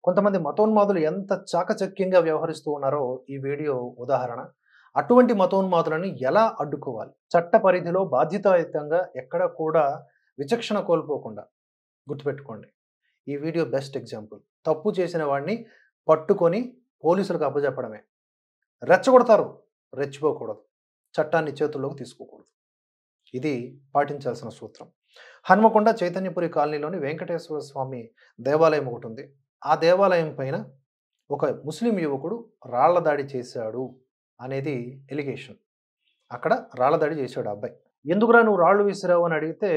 కొంతమంది మతోన్మాదులు ఎంత చాకచక్యంగా వ్యవహరిస్తూ ఉన్నారో ఈ వీడియో ఉదాహరణ. అటువంటి మతోన్మాదులను ఎలా అడ్డుకోవాలి? చట్ట పరిధిలో బాధ్యతాయుతంగా ఎక్కడ కూడా విచక్షణ కోల్పోకుండా గుర్తుపెట్టుకోండి. ఈ వీడియో బెస్ట్ ఎగ్జాంపుల్. తప్పు చేసిన వాడిని పట్టుకొని పోలీసులకు అప్పజెప్పడమే. రెచ్చగొడతారు, రెచ్చిపోకూడదు. చట్టాన్ని చేతుల్లోకి తీసుకోకూడదు. ఇది పాటించాల్సిన సూత్రం. హన్మకొండ చైతన్యపురి కాలనీలోని వెంకటేశ్వర స్వామి దేవాలయం ఒకటి ఉంది. ఆ దేవాలయం పైన ఒక ముస్లిం యువకుడు రాళ్ల దాడి చేశాడు అనేది ఎలిగేషన్. అక్కడ రాళ్ల దాడి చేశాడు ఆ అబ్బాయి. ఎందుకురా నువ్వు రాళ్ళు విసిరావు అని అడిగితే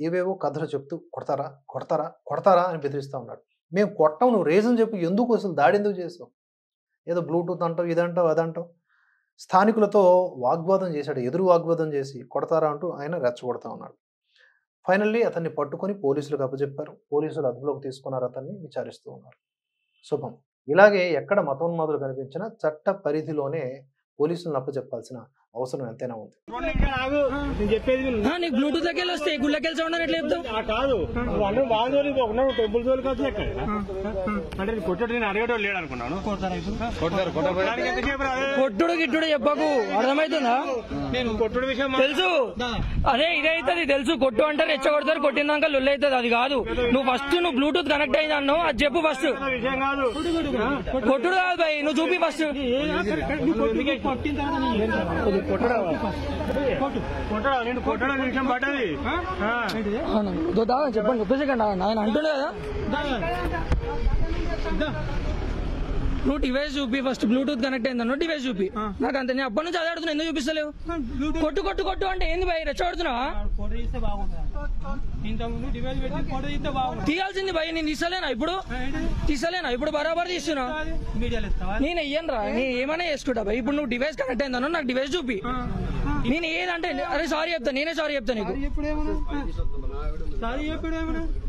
ఏవేవో కథలు చెప్తూ కొడతారా కొడతారా కొడతారా అని బెదిరిస్తూ ఉన్నాడు. మేము కొట్టావు, నువ్వు రీజన్ చెప్పు, ఎందుకు అసలు దాడి ఎందుకు చేసావు? ఏదో బ్లూటూత్ అంటావు, ఇదంటావు, అదంటావు. స్థానికులతో వాగ్వాదం చేశాడు. ఎదురు వాగ్వాదం చేసి కొడతారా అంటూ ఆయన రెచ్చగొడతా ఉన్నాడు. ఫైనల్లీ అతన్ని పట్టుకొని పోలీసులకు అప్పచెప్పారు. పోలీసులు అదుపులోకి తీసుకున్నారు, అతన్ని విచారిస్తూ ఉన్నారు. శుభం. ఇలాగే ఎక్కడ మతోన్మాదులు కనిపించినా చట్ట పరిధిలోనే పోలీసులను అప్పచెప్పాల్సిన అవసరం ఎంతైనా ఉంది. నీకు బ్లూటూత్ లెక్కలు వస్తే గుళ్ళకెళ్ళి సౌండ్ ఎట్లా చెప్తావు? కాదు టెంపుల్ జోలికి వచ్చి అంటే కొట్టడు నేను అడిగేటోడు లేడు అనుకున్నాను. కొట్టుడు గిట్టుడు చెప్పకు, అర్థమవుతుందా? నేను కొట్టుడు విషయం తెలుసు. అదే ఇదైతుంది తెలుసు. కొట్టు అంటే రెచ్చగొడతారు, కొట్టినాక లొల్లి అవుతుంది. అది కాదు. నువ్వు ఫస్ట్ నువ్వు బ్లూటూత్ కనెక్ట్ అయింది అన్నావు, అది చెప్పు ఫస్ట్. విషయం కాదు, కొట్టుడు కాదు భయ్, నువ్వు చూపి ఫస్ట్. కొట్టడం విషయం పడ్డది. చెప్పండి ఒక్క సెకండ్ ఆయన అంటుండే కదా. నువ్వు డివైస్ చూపి ఫస్ట్. బ్లూటూత్ కనెక్ట్ అయిందన్నావు, డివైస్ చూపి. నాకు అంతే. నేను అప్పటి నుంచి అదే అడుగుతున్నా, ఎందుకు చూపిస్తలేవు? కొట్టు కొట్టు కొట్టు అంటే ఏంది భయ్, రెచ్చగొడుతున్నావా? తీయాల్సింది భయ్, నేను తీసలేనా ఇప్పుడు? తీసలేనా ఇప్పుడు? బరాబర్ తీస్తున్నా. నేను వెయ్యను రా, నేను ఏమైనా చేసుకుంటా భయ్. ఇప్పుడు నువ్వు డివైస్ కనెక్ట్ అయిందన్నా, నాకు డివైస్ చూపి. నేను ఏదంటే అరే సారీ చెప్తా, నేనే సారీ చెప్తా నీకు.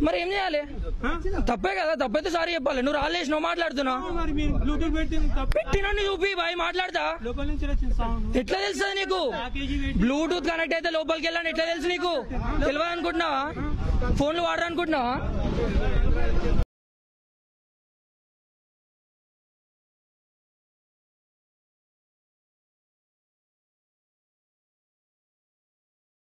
మరి ఏం చేయాలి? తప్పే కదా, తప్పైతే సారీ చెప్పాలి. నువ్వు రాలేసి నువ్వు మాట్లాడుతున్నావు. పెట్టినండి చూపి బాయ్, మాట్లాడతా. ఎట్లా తెలుస్తుంది నీకు? బ్లూటూత్ కనెక్ట్ అయితే లోపలికి వెళ్ళాను ఎట్లా తెలుసు నీకు? తెలియదు అనుకుంటున్నావా? ఫోన్లు వాడరు అనుకుంటున్నావా?